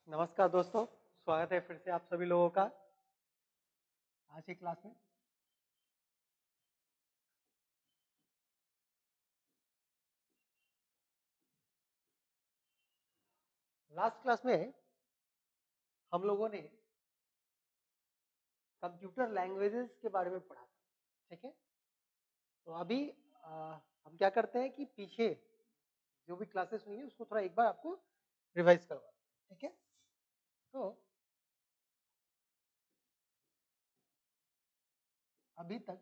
नमस्कार दोस्तों, स्वागत है फिर से आप सभी लोगों का आज की क्लास में। लास्ट क्लास में हम लोगों ने कंप्यूटर लैंग्वेजेस के बारे में पढ़ा था, ठीक है। तो अभी हम क्या करते हैं कि पीछे जो भी क्लासेस हुई है उसको थोड़ा एक बार आपको रिवाइज करवा, ठीक है। तो अभी तक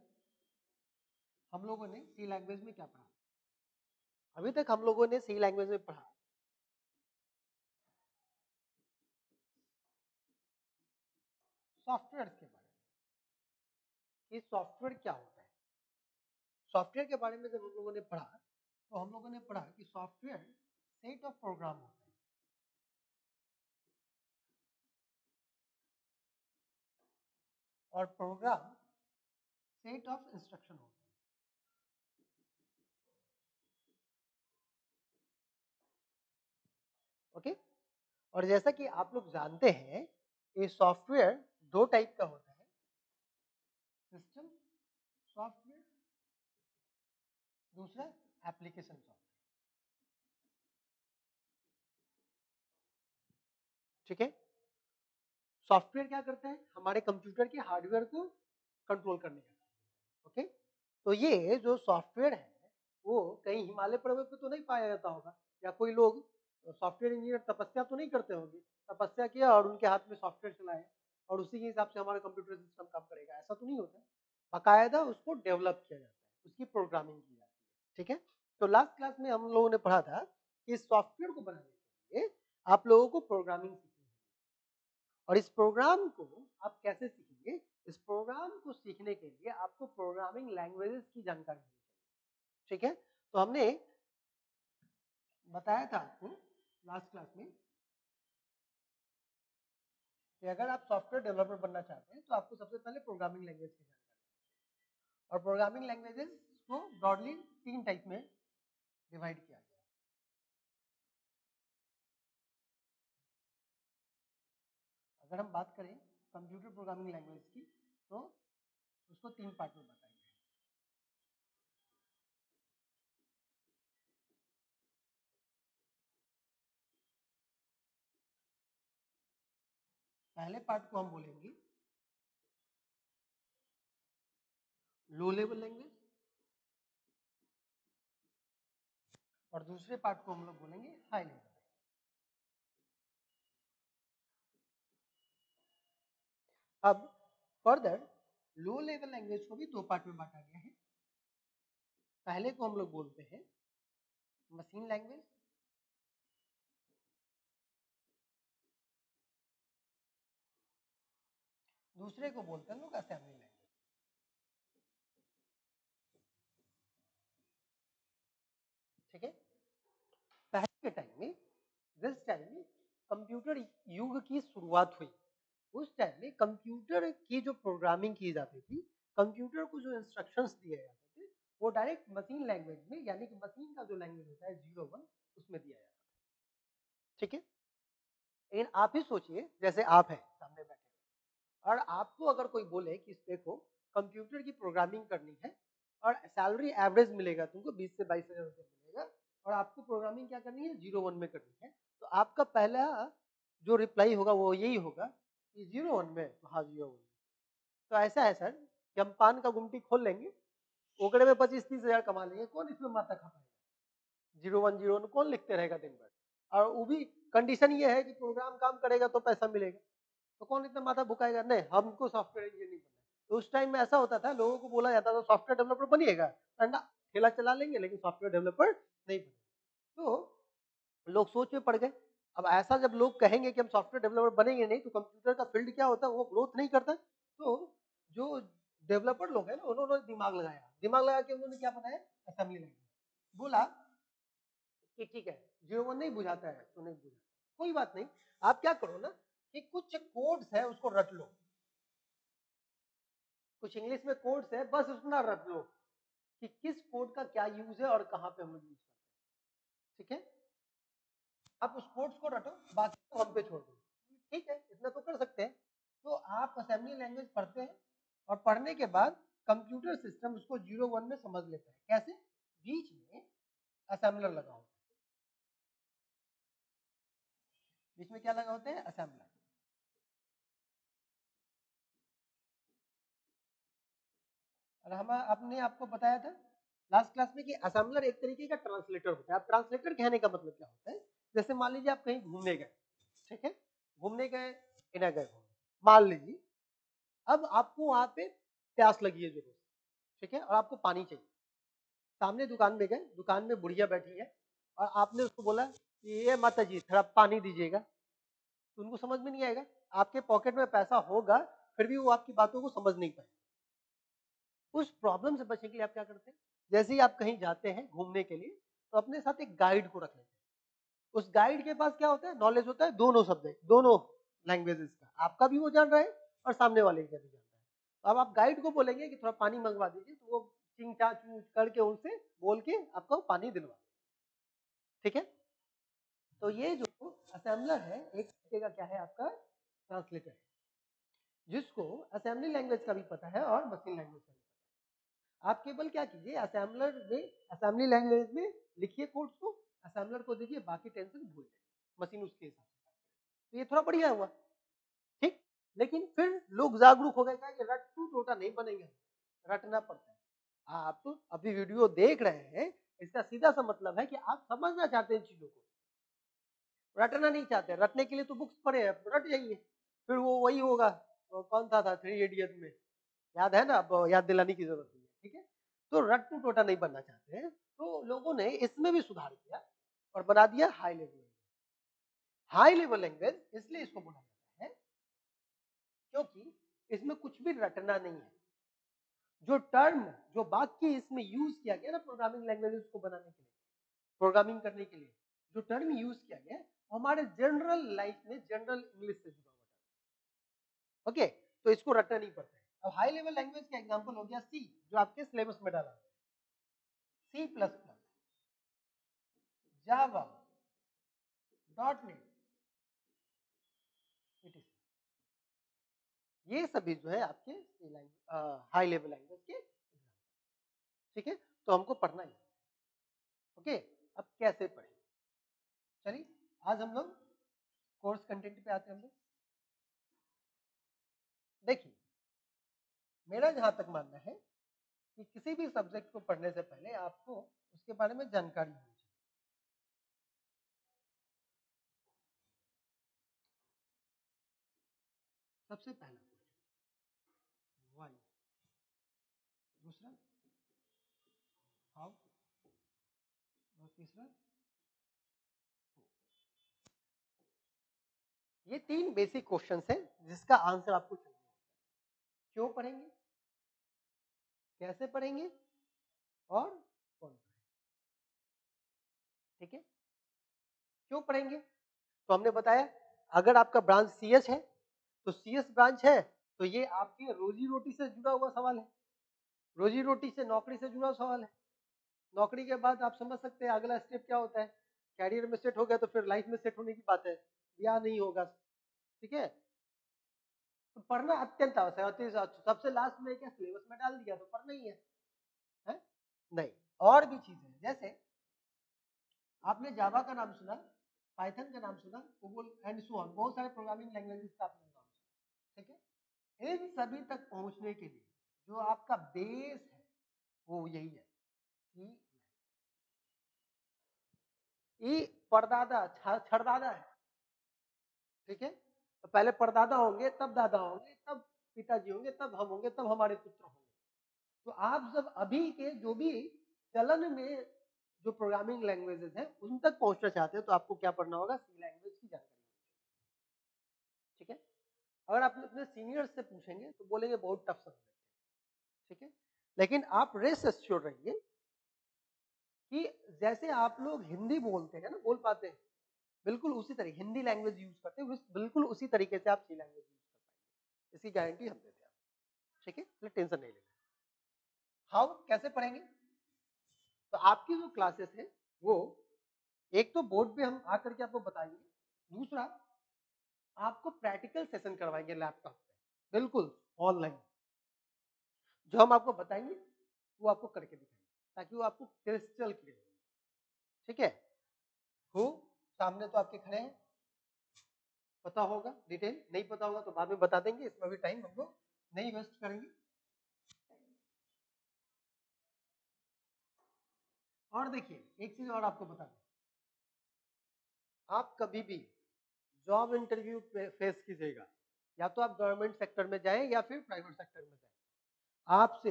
हम लोगों ने सी लैंग्वेज में क्या पढ़ा? अभी तक हम लोगों ने सी लैंग्वेज में पढ़ा सॉफ्टवेयर के बारे में कि सॉफ्टवेयर क्या होता है। सॉफ्टवेयर के बारे में जब हम लोगों ने पढ़ा तो हम लोगों ने पढ़ा कि सॉफ्टवेयर सेट ऑफ प्रोग्राम होता है और प्रोग्राम सेट ऑफ इंस्ट्रक्शन होता है। ओके। और जैसा कि आप लोग जानते हैं ये सॉफ्टवेयर दो टाइप का होता है, सिस्टम सॉफ्टवेयर, दूसरा एप्लीकेशन सॉफ्टवेयर, ठीक है। सॉफ्टवेयर क्या करता है? हमारे कंप्यूटर के हार्डवेयर को कंट्रोल करने का काम, ओके। तो ये जो सॉफ्टवेयर है वो कहीं हिमालय पर्वत पे तो नहीं पाया जाता होगा, या कोई लोग सॉफ्टवेयर इंजीनियर तपस्या तो नहीं करते होंगे, तपस्या किया और उनके हाथ में सॉफ्टवेयर चलाए और उसी के हिसाब से हमारा कंप्यूटर सिस्टम काम करेगा, ऐसा तो नहीं होता। बाकायदा उसको डेवलप किया जाता है, उसकी प्रोग्रामिंग की जाती है, ठीक है। तो लास्ट क्लास में हम लोगों ने पढ़ा था कि इस सॉफ्टवेयर को बनाने के लिए आप लोगों को प्रोग्रामिंग सीखनी है और इस प्रोग्राम को आप कैसे सीखेंगे? इस प्रोग्राम को सीखने के लिए आपको प्रोग्रामिंग लैंग्वेजेस की जानकारी होनी चाहिए, ठीक है। तो हमने बताया था आपको लास्ट क्लास में कि अगर आप सॉफ्टवेयर डेवलपर बनना चाहते हैं तो आपको सबसे पहले प्रोग्रामिंग लैंग्वेज की जानकारी और प्रोग्रामिंग लैंग्वेजेस को ब्रॉडली 3 टाइप में डिवाइड किया गया है। अगर हम बात करें कंप्यूटर प्रोग्रामिंग लैंग्वेज की तो उसको 3 पार्ट में बताया गया है। पहले पार्ट को हम बोलेंगे लो लेवल लैंग्वेज और दूसरे पार्ट को हम लोग बोलेंगे हाई लेवल। अब फर्दर लो लेवल लैंग्वेज को भी 2 पार्ट में बांटा गया है। पहले को हम लोग बोलते हैं मशीन लैंग्वेज, दूसरे को बोलते हैं लोग असेंबली लैंग्वेज, ठीक है। पहले के टाइम में जिस टाइम में कंप्यूटर युग की शुरुआत हुई उस टाइम में कंप्यूटर की जो प्रोग्रामिंग की जाती थी, कंप्यूटर को जो इंस्ट्रक्शंस दिए जाते थे वो डायरेक्ट मशीन लैंग्वेज में, यानी कि मशीन का जो लैंग्वेज होता है 01 उसमें दिया जाता था, ठीक है। लेकिन आप ही सोचिए जैसे आप हैं सामने बैठे और आपको अगर कोई बोले कि देखो कंप्यूटर की प्रोग्रामिंग करनी है और सैलरी एवरेज मिलेगा तुमको 20 से 22 हजार रुपये मिलेगा और आपको प्रोग्रामिंग क्या करनी है 01 में करनी है, तो आपका पहला जो रिप्लाई होगा वो यही होगा कि 01 में, तो हाँ 01। तो ऐसा है सर कि हम पान का गुमटी खोल लेंगे, ओकड़े में 25-30 हजार कमा लेंगे, कौन इसमें माथा खा पाएगा? 01 कौन लिखते रहेगा दिन भर? और वो भी कंडीशन ये है कि प्रोग्राम काम करेगा तो पैसा मिलेगा, तो कौन इतना माथा भुकाएगा? नहीं, हमको सॉफ्टवेयर इंजीनियरिंग बनना है। तो उस टाइम में ऐसा होता था, लोगों को बोला जाता था सॉफ्टवेयर डेवलपर बनिएगा, ना ठेला चला लेंगे लेकिन सॉफ्टवेयर डेवलपर नहीं बनेगा। तो लोग सोच में पड़ गए। अब ऐसा जब लोग कहेंगे कि हम सॉफ्टवेयर डेवलपर बनेंगे नहीं, तो कंप्यूटर का फील्ड क्या होता है वो ग्रोथ नहीं करता। तो जो डेवलपर लोग हैं ना उन्होंने दिमाग लगाया, दिमाग लगा के उन्होंने क्या बनाया, असेंबली लैंग्वेज। बोला कि ठीक है 01 नहीं बुझाता है तो नहीं बुझाता, कोई बात नहीं, आप क्या करो ना कि कुछ कोड्स है उसको रट लो, कुछ इंग्लिश में कोड्स है बस उतना रट लो कि किस कोड का क्या यूज है और कहाँ पे हम लोग यूज करते हैं, ठीक है। आप उस कोड्स को रटो, बाकी को हम पे छोड़ दो। ठीक है, इतना तो कर सकते हैं। तो आप असेंबली लैंग्वेज पढ़ते हैं और पढ़ने के बाद कंप्यूटर सिस्टम उसको 0-1 में समझ लेता है। कैसे? बीच में असेंबलर लगा होता है। बीच में क्या लगा होता है? असेंबलर। और हम आपने आपको बताया था लास्ट क्लास में कि असेंबलर एक तरीके का ट्रांसलेटर होता है। अब ट्रांसलेटर कहने का मतलब क्या होता है? जैसे मान लीजिए आप कहीं घूमने गए, ठीक है, घूमने गए, इन्हें गए घूमने, मान लीजिए अब आपको वहां पे प्यास लगी है जरूर, ठीक है, और आपको पानी चाहिए। सामने दुकान में गए, दुकान में बुढ़िया बैठी है और आपने उसको बोला कि ये माता जी थोड़ा पानी दीजिएगा, तो उनको समझ में नहीं आएगा। आपके पॉकेट में पैसा होगा फिर भी वो आपकी बातों को समझ नहीं पाए। उस प्रॉब्लम से बचने के लिए आप क्या करते हैं? जैसे ही आप कहीं जाते हैं घूमने के लिए तो अपने साथ एक गाइड को रख लेते हैं। उस गाइड के पास क्या होता है? नॉलेज होता है दोनों सब्जेक्ट, दोनों लैंग्वेजेस का, आपका भी वो जान रहा है और सामने वाले का भी जान रहा है। तो अब आप गाइड को बोलेंगे कि थोड़ा पानी मंगवा दीजिए, तो वो चिंग चा चूं करके उनसे बोल के आपको पानी दिलवा, ठीक है। तो ये जो असेंबलर है एक तरीके का क्या है? आपका ट्रांसलेटर है, जिसको असेंबली लैंग्वेज का भी पता है और मशीन लैंग्वेज का भी पता है। आप केवल क्या कीजिए, असेंबलर में, असेंबली लैंग्वेज में लिखिए कोड्स को, असेंबलर को दीजिए, बाकी टेंशन भूल जाइए, मशीन उसके हिसाब से। तो ये थोड़ा बढ़िया हुआ, ठीक। लेकिन फिर लोग जागरूक हो गए कि रट्टू टोटा नहीं बनेंगे, रटना पड़ता है। आप अभी वीडियो देख रहे हैं, इसका सीधा सा मतलब है कि आप समझना चाहते हैं चीजों को, रटना नहीं चाहते। रटने के लिए तो बुक्स पढ़े हैं, रट जाइए, फिर वो वही होगा। वो कौन था 3 इडियट में, याद है ना? अब याद दिलाने की जरूरत नहीं है, ठीक है। तो रट्टू टोटा नहीं बनना चाहते हैं, तो लोगों ने इसमें भी सुधार किया और बना दिया high level language. High level language इसलिए इसको बोला जाता है क्योंकि इसमें कुछ भी रटना नहीं है। जो टर्म, जो वाक्य इसमें यूज किया गया ना प्रोग्रामिंग लैंग्वेजेस को बनाने के लिए, प्रोग्रामिंग करने के लिए जो टर्म यूज किया गया वो हमारे जनरल लाइफ में जनरल इंग्लिश से जुड़ा हुआ टर्म, ओके। तो इसको रटना नहीं पड़ता है। अब हाई लेवल लैंग्वेज का एग्जांपल हो गया सी, जो आपके सिलेबस में डाला, सी प्लस प्लस, जावा, डॉट नेट, ये सभी जो है आपके हाई लेवल लैंग्वेज के, ठीक है। तो हमको पढ़ना ही, ओके। अब कैसे पढ़े? चलिए आज हम लोग कोर्स कंटेंट पे आते हैं। हम लोग देखिए, मेरा जहां तक मानना है कि किसी भी सब्जेक्ट को पढ़ने से पहले आपको उसके बारे में जानकारी होनी चाहिए। सबसे पहला क्वेश्चन व्हाई, दूसरा हाउ, और तीसरा, ये 3 बेसिक क्वेश्चंस हैं जिसका आंसर आपको चाहिए। क्यों पढ़ेंगे, कैसे पढ़ेंगे और कौन पढ़ेंगे, ठीक है। क्यों पढ़ेंगे? तो हमने बताया अगर आपका ब्रांच सीएच है तो सीएस ब्रांच है तो ये आपकी रोजी रोटी से जुड़ा हुआ सवाल है, रोजी रोटी से, नौकरी से जुड़ा हुआ सवाल है। नौकरी के बाद आप समझ सकते हैं अगला स्टेप क्या होता है। कैरियर में सेट हो गया तो फिर लाइफ में सेट होने की बात है, ब्याह नहीं होगा, ठीक है। तो पढ़ना अत्यंत आवश्यक है। सबसे लास्ट में क्या सिलेबस में डाल दिया तो पढ़ना ही है? नहीं, और भी चीजें जैसे आपने जावा का नाम सुना, पाइथन का नाम सुना, कोबोल एंड सो ऑन, बहुत सारे प्रोग्रामिंग लैंग्वेजेस का आपने नाम सुना, ठीक है। इन सभी तक पहुंचने के लिए जो आपका बेस है वो यही है, ई परदादा छड़दादा है, ठीक है। तो पहले परदादा होंगे, तब दादा होंगे, तब पिताजी होंगे, तब हम होंगे, तब हमारे पुत्र होंगे। तो आप जब अभी के जो भी चलन में जो प्रोग्रामिंग लैंग्वेजेस हैं उन तक पहुंचना चाहते हैं तो आपको क्या पढ़ना होगा? सी लैंग्वेज की जानकारी, ठीक है। अगर आप अपने सीनियर से पूछेंगे तो बोलेंगे बहुत टफ सब्जेक्ट है, ठीक है। लेकिन आप रेस्ट एश्योर रहिए कि जैसे आप लोग हिंदी बोलते हैं ना, बोल पाते हैं, बिल्कुल उसी तरह हिंदी लैंग्वेज यूज करते हैं, बिल्कुल उसी तरीके से आप सी लैंग्वेज यूज कर पाएंगे, इसकी गारंटी हम देते हैं, ठीक है। इसलिए टेंशन नहीं लेना। हाउ, कैसे पढ़ेंगे? तो आपकी जो क्लासेस है वो एक तो बोर्ड पे हम आकर के आपको बताएंगे, दूसरा आपको प्रैक्टिकल सेशन करवाएंगे लैपटॉप पे, बिल्कुल ऑनलाइन। जो हम आपको बताएंगे वो आपको करके दिखाएंगे, ताकि वो आपको क्रिस्टल क्लियर हो। ठीक है, हो सामने तो आपके खड़े हैं, पता होगा डिटेल, नहीं पता होगा तो बाद में बता देंगे, इसमें भी टाइम हम लोग नहीं वेस्ट करेंगे। और देखिए एक चीज और आपको बता दें, आप कभी भी जॉब इंटरव्यू फेस कीजिएगा, या तो आप गवर्नमेंट सेक्टर में जाएं या फिर प्राइवेट सेक्टर में जाएं, आपसे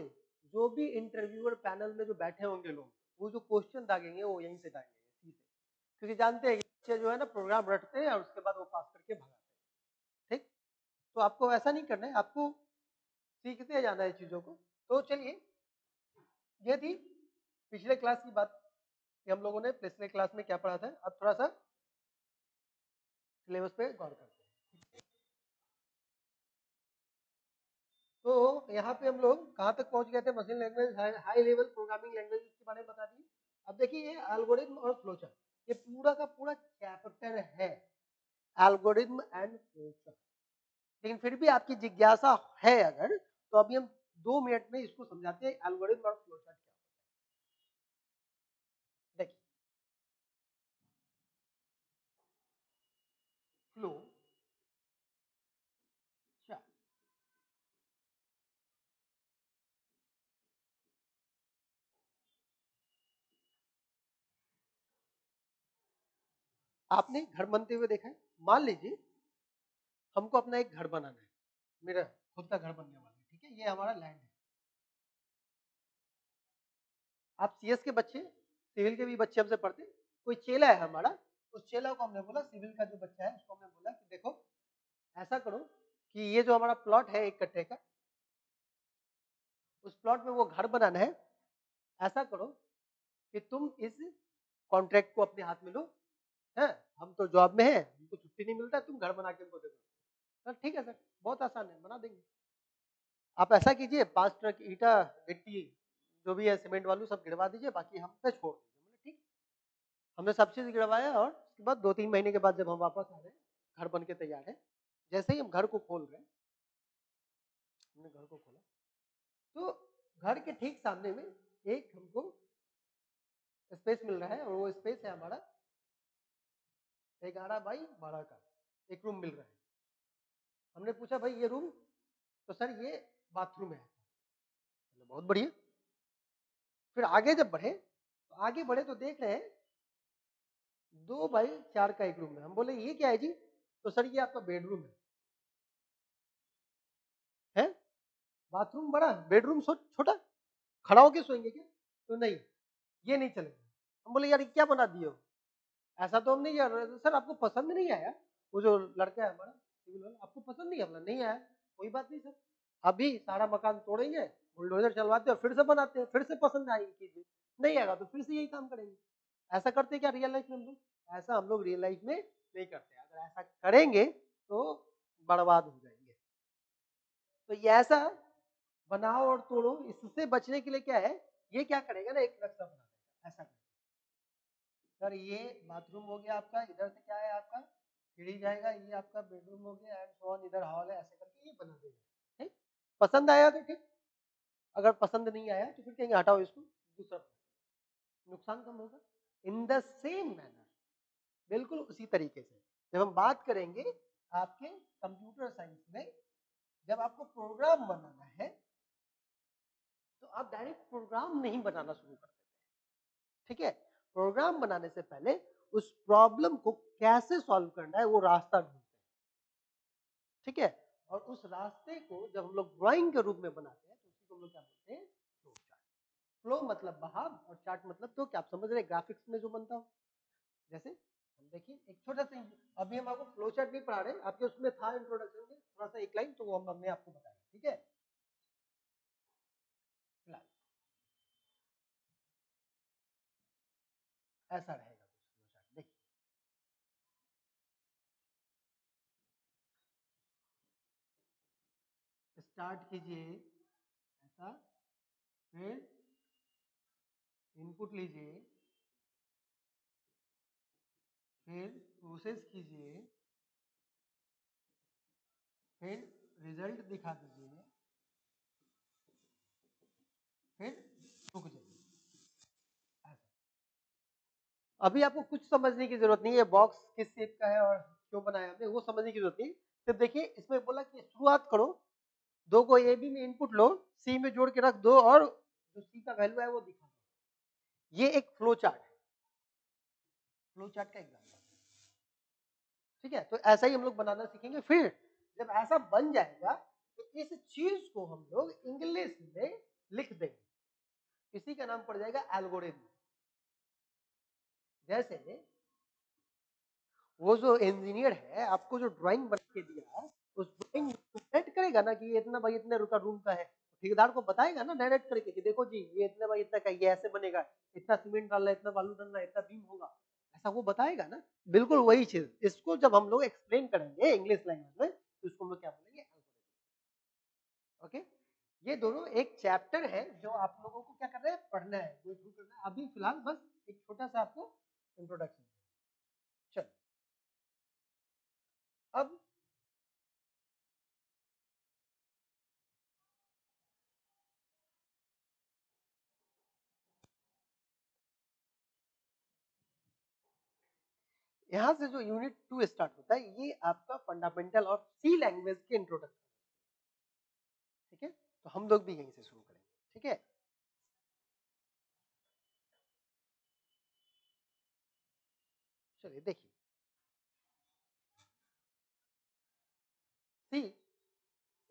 जो भी इंटरव्यूअर पैनल में जो बैठे होंगे लोग, वो जो क्वेश्चन दागेंगे वो यहीं से दागेंगे सीधे, क्योंकि जानते हैं कि बच्चे जो है ना प्रोग्राम रटते हैं और उसके बाद वो पास करके भगाते हैं। ठीक, तो आपको ऐसा नहीं करना है, आपको सीखते जाना है चीजों को। तो चलिए, ये थी पिछले क्लास की बात कि हम लोगों ने पिछले क्लास में क्या पढ़ा था। अब थोड़ा सा सिलेबस पे गौर करते हैं। तो यहाँ पे हम लोग कहाँ तक पहुंच गए थे, machine language, high level programming language के बारे में बता दी। अब देखिए ये एल्गोरिथम और फ्लोचार्ट, ये पूरा का पूरा चैप्टर है एल्गोरिथम एंड फ्लोचार्ट। लेकिन फिर भी आपकी जिज्ञासा है अगर, तो अभी हम 2 मिनट में इसको समझाते हैं एल्गोरिथम और फ्लोचार्ट क्या होता है। देखिए फ्लो चार्ट, आपने घर बनते हुए देखा है। मान लीजिए हमको अपना एक घर बनाना है, मेरा खुद का घर बनने वाला है, ठीक है, ये हमारा लैंड है। आप सीएस के बच्चे, सिविल के भी बच्चे हमसे पढ़ते हैं, कोई चेला है हमारा, उस चेला को हमने बोला, सिविल का जो बच्चा है उसको हमने बोला कि देखो ऐसा करो कि ये जो हमारा प्लॉट है 1 कट्ठे का, उस प्लॉट में वो घर बनाना है। ऐसा करो कि तुम इस कॉन्ट्रैक्ट को अपने हाथ में लो, है, हम तो जॉब में है, हमको छुट्टी नहीं मिलता, तुम घर बना के हमको दे दो। सर ठीक है सर, बहुत आसान है, बना देंगे। आप ऐसा कीजिए 5 ट्रक ईटा गिट्टी जो भी है सीमेंट वालू सब गिरवा दीजिए, बाकी हम पे छोड़ दीजिए। बोले ठीक। हमने सब चीज गिरवाया और उसके बाद 2-3 महीने के बाद जब हम वापस आ रहे हैं, घर बन के तैयार है, जैसे ही हम घर को खोल रहे हैं, हमने घर को खोला तो घर के ठीक सामने में एक हमको स्पेस मिल रहा है, और वो स्पेस है हमारा 11 बाई 12 का एक रूम मिल रहा है। हमने पूछा भाई ये रूम, तो सर ये बाथरूम है। बहुत बढ़िया। फिर आगे जब बढ़े तो आगे बढ़े तो देख रहे हैं 2 बाई 4 का एक रूम है। हम बोले ये क्या है जी, तो सर ये आपका बेडरूम है। बाथरूम बड़ा, बेडरूम छोटा, खड़ा होके सोएंगे क्या? तो नहीं, ये नहीं चलेगा। हम बोले यार ये क्या बना दिए हो, ऐसा तो हम नहीं कर रहे। सर आपको पसंद नहीं आया, वो जो लड़का है हमारा सिविल वाला, आपको पसंद नहीं आया? नहीं आया, कोई बात नहीं सर, अभी सारा मकान तोड़ेंगे, बुलडोजर चलवाते हैं और फिर से बनाते हैं, फिर से पसंद आएगी चीजें, नहीं आएगा तो फिर से यही काम करेंगे। ऐसा करते क्या रियल लाइफ में हम लोग? ऐसा हम लोग रियल लाइफ में नहीं करते। अगर ऐसा करेंगे तो बर्बाद हो जाएंगे। तो ये ऐसा बनाओ और तोड़ो, इससे बचने के लिए क्या है, ये क्या करेगा ना, एक नक्शा बना देगा ऐसा करेगा। सर ये बाथरूम हो गया आपका, इधर से क्या है आपका सीढ़ी जाएगा, ये आपका बेडरूम हो गया एंड सो ऑन, इधर हॉल है, ऐसे करके ये बना देगा। ठीक, पसंद आया तो ठीक, अगर पसंद नहीं आया तो फिर कहेंगे हटाओ इसको, दूसरा, नुकसान कम होगा। इन द सेम मैनर, बिल्कुल उसी तरीके से जब हम बात करेंगे आपके कंप्यूटर साइंस में, जब आपको प्रोग्राम बनाना है तो आप डायरेक्ट प्रोग्राम नहीं बनाना शुरू कर देते। ठीक है, प्रोग्राम बनाने से पहले उस प्रॉब्लम को कैसे सॉल्व करना है वो रास्ता ढूंढते हैं। ठीक है, और उस रास्ते को जब हम लोग ड्राइंग के रूप में बनाते हैं तो उसी को हम लोग क्या बोलते हैं, फ्लो चार्ट। फ्लो मतलब बहाव और चार्ट मतलब तो क्या आप समझ रहे हैं, ग्राफिक्स में जो बनता हो। जैसे हम देखिए एक छोटा सा, अभी हम आपको फ्लो चार्ट भी पढ़ा रहे हैं, आपके उसमें था इंट्रोडक्शन में थोड़ा सा एक लाइन, तो वो हमने आपको बताया। ठीक है, फिलहाल ऐसा रहेगा कुछ फ्लो चार्ट। देखिए स्टार्ट कीजिए ऐसा, फिर इनपुट लीजिए, फिर प्रोसेस कीजिए, फिर रिजल्ट दिखा दीजिए, फिर रुक जाइए। अभी आपको कुछ समझने की जरूरत नहीं है बॉक्स किस शेप का है और क्यों बनाया हमने, वो समझने की जरूरत नहीं। सिर्फ देखिए इसमें बोला कि शुरुआत करो, दो को ए बी में इनपुट लो, सी में जोड़ के रख दो और जो सी का वैल्यू है वो दिखा दो। ये एक फ्लो चार्ट है, फ्लो चार्ट का एग्जाम्पल। ठीक है, तो ऐसा ही हम लोग बनाना सीखेंगे। फिर जब ऐसा बन जाएगा तो इस चीज को हम लोग इंग्लिश में लिख देंगे, इसी का नाम पड़ जाएगा एल्गोरिथम। जैसे वो जो इंजीनियर है आपको जो ड्राइंग बना के दिया, उस ड्राइंग को सेट करेगा ना कि ये इतना भाई इतने का रूम का है, ठेकेदार को बताएगा ना डायरेक्ट करके कि देखो जी ये इतने भाई इतना का, ये ऐसे बनेगा, इतना सीमेंट डालना है, इतना बालू डालना है, इतना बीम होगा, ऐसा वो बताएगा ना। बिल्कुल वही चीज, इसको जब हम लोग एक्सप्लेन करेंगे इंग्लिश लैंग्वेज में तो इसको हम लोग क्या बोलेंगे, ओके। ये दोनों एक चैप्टर है जो आप लोगों को क्या करना है, पढ़ना है, गो थ्रू करना है। अभी फिलहाल बस एक छोटा सा आपको इंट्रोडक्शन। चलो अब यहाँ से जो यूनिट 2 स्टार्ट होता है, ये आपका फंडामेंटल और सी लैंग्वेज के इंट्रोडक्शन। ठीक है, तो हम लोग भी यहीं से शुरू करेंगे। ठीक है, चलिए देखिए, सी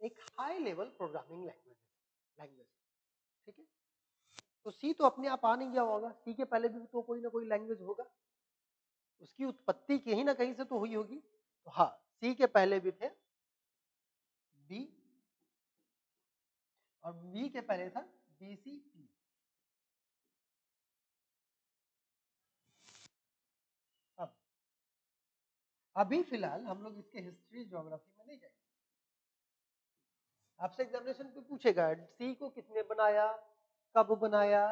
एक हाई लेवल प्रोग्रामिंग लैंग्वेज। ठीक है, तो सी तो अपने आप आ नहीं गया होगा, सी के पहले भी तो कोई ना कोई लैंग्वेज होगा, उसकी उत्पत्ति कहीं ना कहीं से तो हुई होगी। तो हाँ, सी के पहले भी थे बी, और बी के पहले था बीसीई। अब अभी फिलहाल हम लोग इसके हिस्ट्री ज्योग्राफी में नहीं जाएंगे। आपसे एग्जामिनेशन पे पूछेगा सी को किसने बनाया, कब बनाया,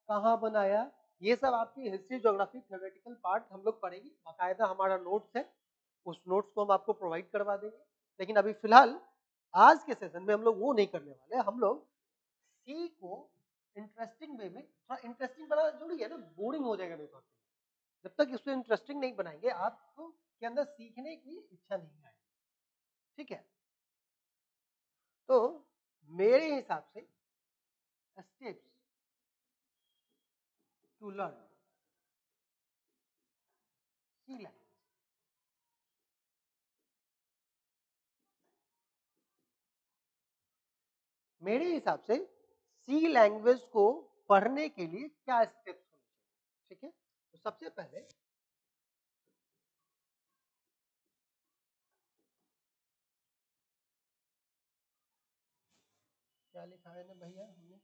कहाँ बनाया, ये सब आपकी हिस्ट्री ज्योग्राफी थ्योरेटिकल पार्ट हम लोग पढ़ेंगे, बाकायदा हमारा नोट्स है, उस नोट्स को हम आपको प्रोवाइड करवा देंगे। लेकिन अभी फिलहाल आज के सेशन में हम लोग वो नहीं करने वाले, हम लोग सी को इंटरेस्टिंग वे में, थोड़ा इंटरेस्टिंग बनाना जरूरी है ना, बोरिंग हो जाएगा नहीं तो। जब तक इसको इंटरेस्टिंग नहीं बनाएंगे आपको के अंदर सीखने की इच्छा नहीं आएगी। ठीक है, तो मेरे हिसाब से steps to learn C language, मेरे हिसाब से सी लैंग्वेज को पढ़ने के लिए क्या स्टेप्स होने चाहिए। ठीक है, तो सबसे पहले क्या लिखा है ना भैया हमने,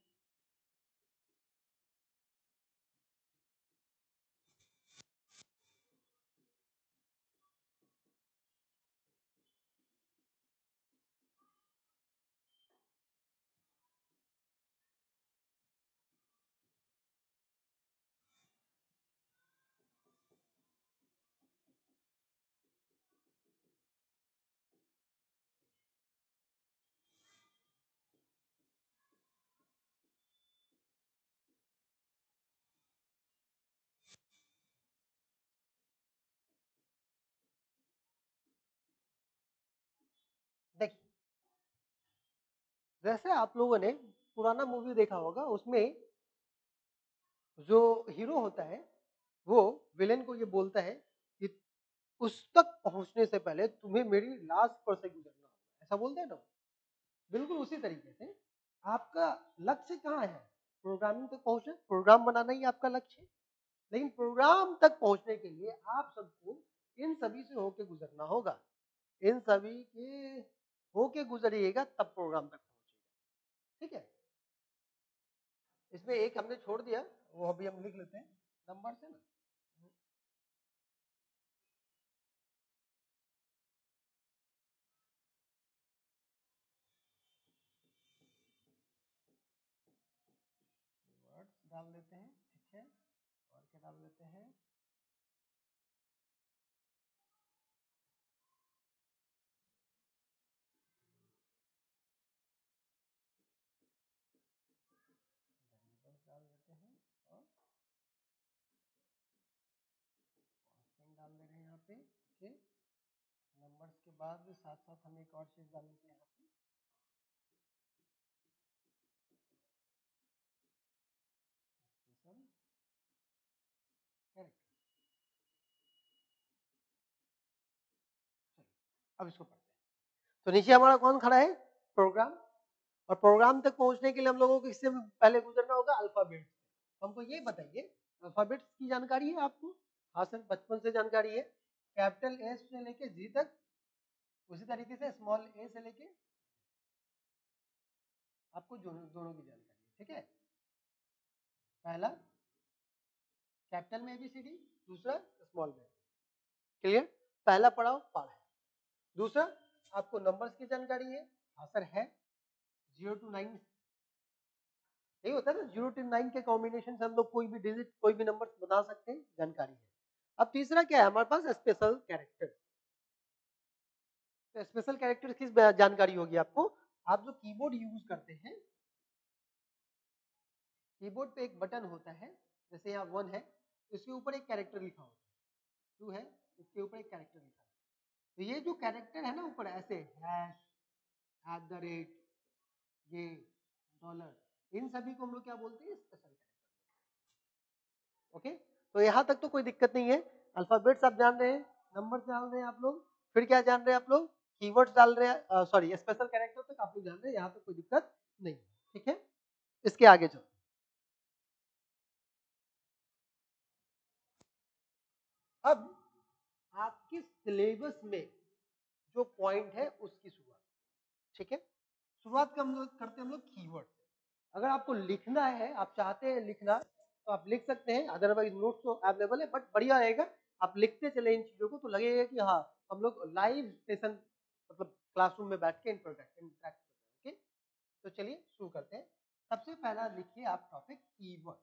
देखिए जैसे आप लोगों ने पुराना मूवी देखा होगा, उसमें जो हीरो होता है वो विलेन को ये बोलता है कि उस तक पहुंचने से पहले तुम्हें मेरी लास्ट पर से गुजरना होगा, ऐसा बोलते हैं ना। बिल्कुल उसी तरीके से आपका लक्ष्य कहाँ है, प्रोग्रामिंग तक पहुंचना, प्रोग्राम बनाना ही आपका लक्ष्य है। लेकिन प्रोग्राम तक पहुंचने के लिए आप सबको इन सभी से होके गुजरना होगा, इन सभी के होके गुजरिएगा तब प्रोग्राम तक पहुंचेगा। ठीक है, इसमें एक हमने छोड़ दिया, वो अभी हम लिख लेते हैं नंबर से ना। वर्ड्स डाल देते हैं। ठीक है, और क्या डाल देते हैं, से के नंबर्स के बाद साथ साथ हम एक और चीज डाल देते हैं यहाँ पे, स्पेशल कैरेक्टर। अब इसको पढ़ते हैं। तो नीचे हमारा कौन खड़ा है? प्रोग्राम। और प्रोग्राम तक पहुंचने के लिए हम लोगों को किससे पहले गुजरना होगा? अल्फाबेट। तो हमको ये बताइए, अल्फाबेट्स की जानकारी है आपको? हाँ सर, बचपन से जानकारी है। कैपिटल एस से लेके जी तक, उसी तरीके से स्मॉल ए से लेके आपको दोनों की जानकारी है, ठीक है। पहला कैपिटल में ABCD, दूसरा स्मॉल में। क्लियर? पहला पढ़ाओ पाठ है। दूसरा आपको नंबर्स की जानकारी है। हाँ सर है, 0 to 9। यही होता है ना, 0 to 9 के कॉम्बिनेशन से हम लोग कोई भी डिजिट, कोई भी नंबर बना सकते हैं, जानकारी है। अब तीसरा क्या है हमारे पास? Special character. तो स्पेशल कैरेक्टर किस जानकारी होगी आपको? आप जो कीबोर्ड यूज करते हैं, कीबोर्ड पे एक बटन होता है, जैसे यहाँ 1 है, इसके ऊपर एक कैरेक्टर लिखा होता है। 2 है, इसके ऊपर एक कैरेक्टर लिखा है। तो ये जो कैरेक्टर है ना ऊपर ऐसे हैश, @ ये डॉलर, इन सभी को हम लोग क्या बोलते हैं? Special character. ओके, तो यहाँ तक तो कोई दिक्कत नहीं है। अल्फाबेट्स आप जान रहे हैं, नंबर जान रहे हैं आप लोग, फिर क्या जान रहे हैं आप लोग? कीवर्ड्स डाल रहे हैं, सॉरी स्पेशल कैरेक्टर तक आप लोग जान रहे हैं, यहाँ तक कोई दिक्कत नहीं है, ठीक है। इसके आगे चलो। अब आपके सिलेबस में जो पॉइंट है उसकी शुरुआत, ठीक है। शुरुआत हम लोग करते हैं हम लोग कीवर्ड से। अगर आपको लिखना है, आप चाहते हैं लिखना, तो आप लिख सकते हैं, अदरवाइज नोट्स तो अवेलेबल है, बट बढ़िया रहेगा आप लिखते चले इन चीजों को, तो लगेगा कि हाँ हम लोग लाइव सेशन, मतलब क्लासरूम में बैठ के इंटरेक्ट कर रहे हैं। ओके, तो चलिए शुरू करते हैं। सबसे पहला लिखिए आप टॉपिक कीवर्ड।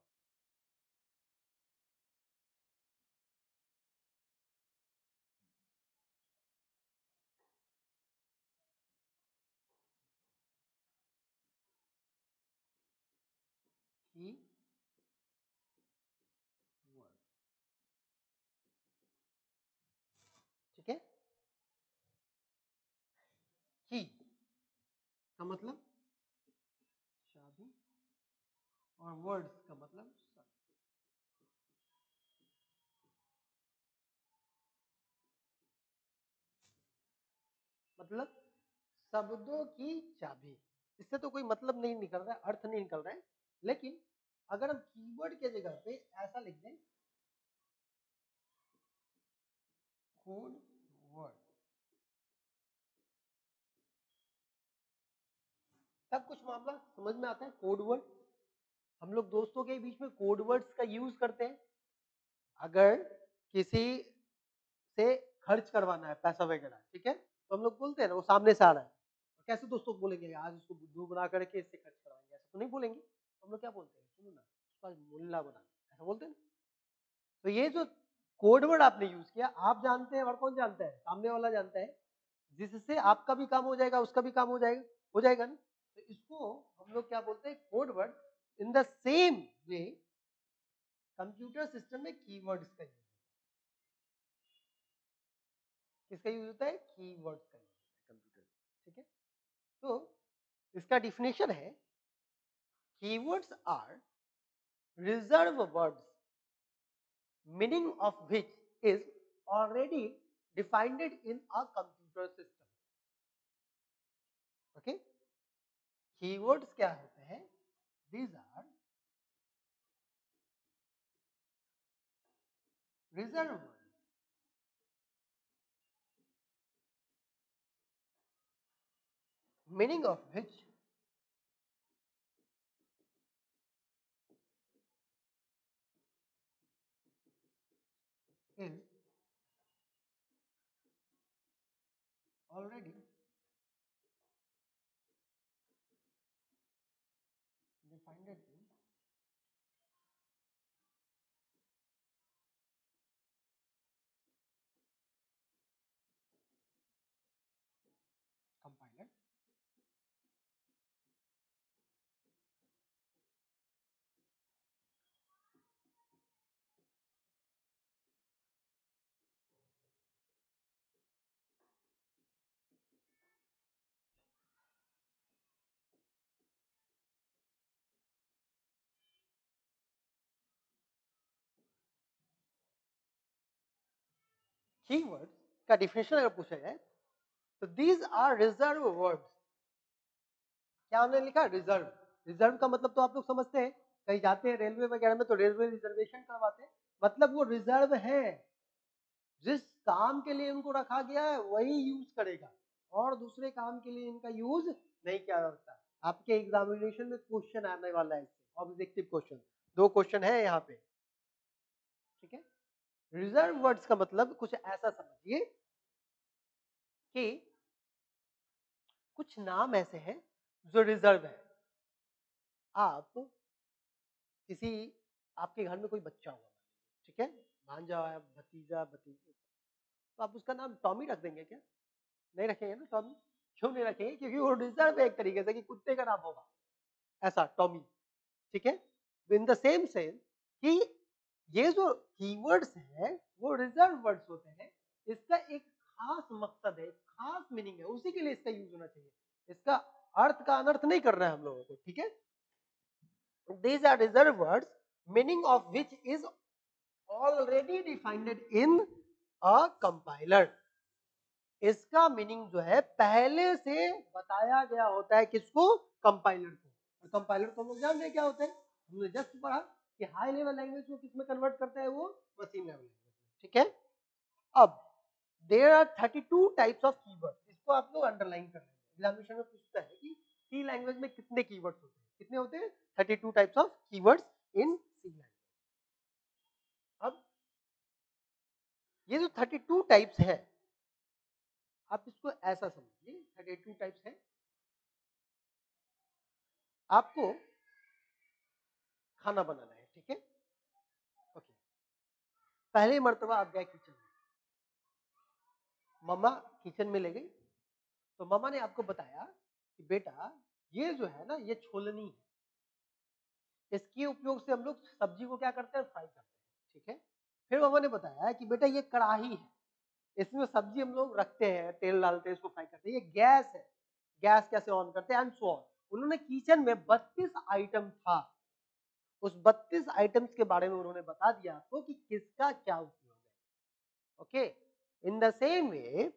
कीवर्ड, ठीक है। की का मतलब चाबी, और वर्ड्स का मतलब शब्द। मतलब शब्दों की चाबी। इससे तो कोई मतलब नहीं निकल रहा है, अर्थ नहीं निकल रहा है, लेकिन अगर हम कीवर्ड के जगह पे ऐसा लिख दें, कोड वर्ड, तब कुछ मामला समझ में आता है। कोड वर्ड, हम लोग दोस्तों के बीच में कोड वर्ड्स का यूज करते हैं। अगर किसी से खर्च करवाना है पैसा वगैरह, ठीक है, तो हम लोग बोलते हैं ना, वो सामने से आ रहा है, कैसे दोस्तों को बोलेंगे आज उसको बुद्धू बना करके इससे खर्च करवाएंगे, ऐसा तो नहीं बोलेंगे। हम लोग क्या बोलते हैं? सुनो ना, उसका मुल्ला बना, ऐसा बोलते हैं ना। तो ये जो कोड वर्ड आपने यूज किया, आप जानते हैं और कौन जानता है? सामने वाला जानता है, जिससे आपका भी काम हो जाएगा, उसका भी काम हो जाएगा ना। तो इसको हम लोग क्या बोलते हैं? Code word. In the same way computer system में कीवर्ड्स का यूज, किसका यूज होता है? कीवर्ड्स का यूज होता है कंप्यूटर, ठीक है। तो इसका डिफिनेशन है, keywords are reserve words meaning of which is already defined in a computer system. Okay, keywords क्या होते हैं? These are reserved words meaning of which is already defined in compiler keywords का definition अगर पूछा जाए तो these are reserve words. क्या हमने लिखा? रिजर्व। रिजर्व का मतलब तो आप लोग समझते हैं, कहीं जाते हैं रेलवे वगैरह में तो रेलवे रिजर्वेशन करवाते हैं, मतलब वो रिजर्व है, जिस काम के लिए इनको रखा गया है वही यूज करेगा और दूसरे काम के लिए इनका यूज नहीं किया जाता। आपके एग्जामिनेशन में क्वेश्चन आने वाला है, ऑब्जेक्टिव क्वेश्चन, 2 क्वेश्चन है यहाँ पे, ठीक है। रिजर्व वर्ड्स का मतलब कुछ ऐसा समझिए कि कुछ नाम ऐसे हैं जो रिजर्व है। आप किसी, आपके घर में कोई बच्चा हुआ, ठीक है, भांजा है, भतीजा भतीजी, तो आप उसका नाम टॉमी रख देंगे क्या? नहीं रखेंगे ना टॉमी। क्यों नहीं रखेंगे? क्योंकि वो डिजर्व है एक तरीके से कि कुत्ते का नाम होगा ऐसा टॉमी, ठीक है। इन द सेम सेंस कि ये जो कीवर्ड्स है वो रिजर्व वर्ड्स होते हैं, इसका एक खास मकसद है, खास मीनिंग है, उसी के लिए इसका यूज होना चाहिए। इसका अर्थ का अनर्थ नहीं कर रहे हैं हम लोगों को, ठीक है। These are reserved words, meaning of which is already defined in a compiler. इसका मीनिंग जो है पहले से बताया गया होता है, किसको? कंपाइलर को। और कंपाइलर तो हम लोग जानते हैं क्या होता है, हमने जस्ट पढ़ा कि हाई लेवल लैंग्वेज को किसमें कन्वर्ट करता है? वो मशीन लेवल लैंग्वेज में, ठीक है। अब there are 32 types of keywords, इसको आप लोग अंडरलाइन कर लेंगे, एग्जामिनेशन में पूछता है कि सी लैंग्वेज में कितने कीवर्ड्स होते हैं, कितने होते हैं? 32 types of keywords in C language. अब ये जो 32 टाइप्स है, आप इसको ऐसा समझिए, 32 टाइप्स है। आपको खाना बनाना है, ठीक है, ओके। पहली मर्तबा आप गए किचन में, मम्मा किचन में ले गई, तो मम्मा ने आपको बताया कि बेटा ये जो है ना, ये छोलनी है, इसके उपयोग से हम लोग सब्जी को क्या करते हैं? फ्राई करते हैं, ठीक है। फिर मम्मा ने बताया कि बेटा ये कढ़ाई है, इसमें सब्जी हम लोग रखते हैं, तेल डालते हैं, इसको फ्राई करते हैं। ये गैस है, गैस कैसे ऑन करते हैं, एंड सो ऑन। उन्होंने किचन में 32 आइटम था, उस 32 आइटम्स के बारे में उन्होंने बता दिया आपको कि किसका क्या उपयोग है, okay. In the same way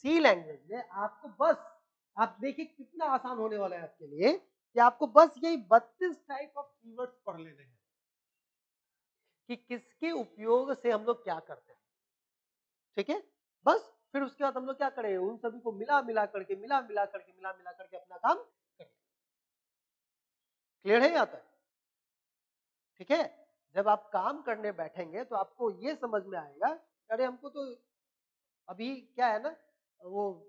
C language में आपको बस, आप देखिए कितना आसान होने वाला है आपके लिए कि आपको बस यही 32 टाइप ऑफ कीवर्ड्स पढ़ लेने हैं कि किसके उपयोग से हम लोग क्या करते हैं, ठीक है। बस फिर उसके बाद हम लोग क्या करें? उन सभी को मिला मिला करके अपना काम करें। क्लियर है यहाँ तक? ठीक है। जब आप काम करने बैठेंगे तो आपको ये समझ में आएगा, अरे हमको तो अभी क्या है ना, वो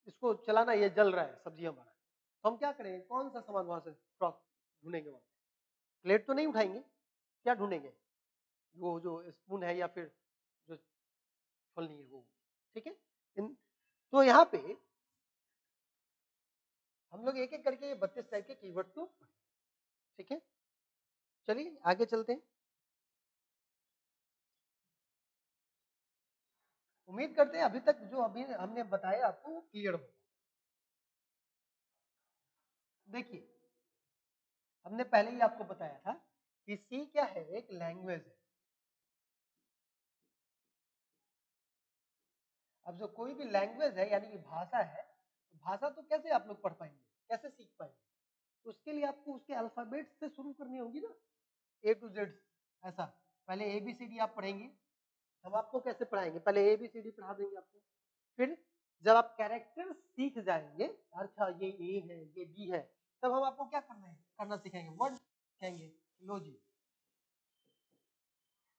इसको चलाना, ये जल रहा है सब्जी हमारा, तो हम क्या करेंगे? कौन सा सामान वहां से ढूंढेंगे? वहां प्लेट तो नहीं उठाएंगे, क्या ढूंढेंगे? वो जो स्पून है या फिर जो छोलनी है वो, ठीक है। तो यहाँ पे हम लोग एक एक करके 32 टाइप के कीवर्ड को, ठीक है। चलिए आगे चलते हैं। उम्मीद करते हैं अभी तक जो अभी हमने बताया आपको वो क्लियर हो। देखिए हमने पहले ही आपको बताया था कि सी क्या है? एक लैंग्वेज है। अब जो कोई भी लैंग्वेज है यानी कि भाषा है, तो भाषा तो कैसे आप लोग पढ़ पाएंगे, कैसे सीख पाएंगे? तो उसके लिए आपको उसके अल्फाबेट से शुरू करनी होगी ना, ए टू जेड। ऐसा पहले ABCD आप पढ़ेंगे, हम आपको कैसे पढ़ाएंगे? पहले ABCD पढ़ा देंगे आपको, फिर जब आप कैरेक्टर सीख जाएंगे, अच्छा ये ए है, ये बी है, तब हम आपको क्या करना सिखाएंगे? वर्ड सिखाएंगे। लो जी,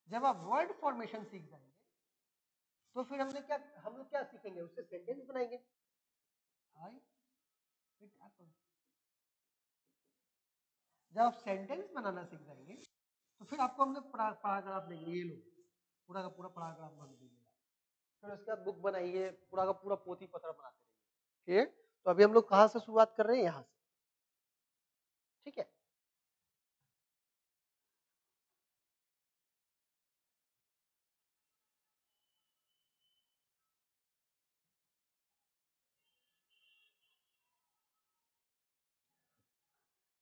जब आप वर्ड फॉर्मेशन सीख जाएंगे तो फिर हम लोग क्या सीखेंगे? उससे सेंटेंस बनाएंगे। आई इट एप्पल। जब आप सेंटेंस बनाना सीख जाएंगे तो फिर आपको हम लोग पैराग्राफ देंगे, ये लो पूरा का पूरा पैराग्राफ बना देंगे। फिर उसके बाद बुक बनाइए, पूरा का पूरा पोथी पत्र बनाते रहिए, ठीक है। तो अभी हम लोग कहाँ से शुरुआत कर रहे हैं? यहाँ से, ठीक है।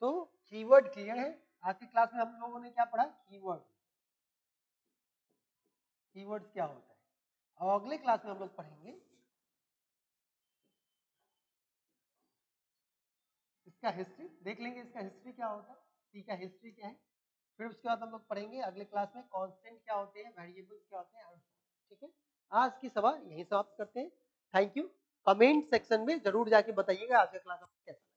तो कीवर्ड क्लियर है। आज की क्लास में हम लोगों ने क्या पढ़ा? कीवर्ड। कीवर्ड्स क्या होता है? और अगले क्लास में हम लोग पढ़ेंगे इसका हिस्ट्री, देख लेंगे इसका हिस्ट्री क्या होता है, सी का हिस्ट्री क्या है। फिर उसके बाद हम लोग पढ़ेंगे अगले क्लास में कांस्टेंट क्या होते हैं, वेरिएबल्स क्या होते हैं। ठीक है, आज की सभा यहीं समाप्त करते हैं। Thank you. कमेंट सेक्शन में जरूर जाके बताइएगा आज का क्लास आपको कैसा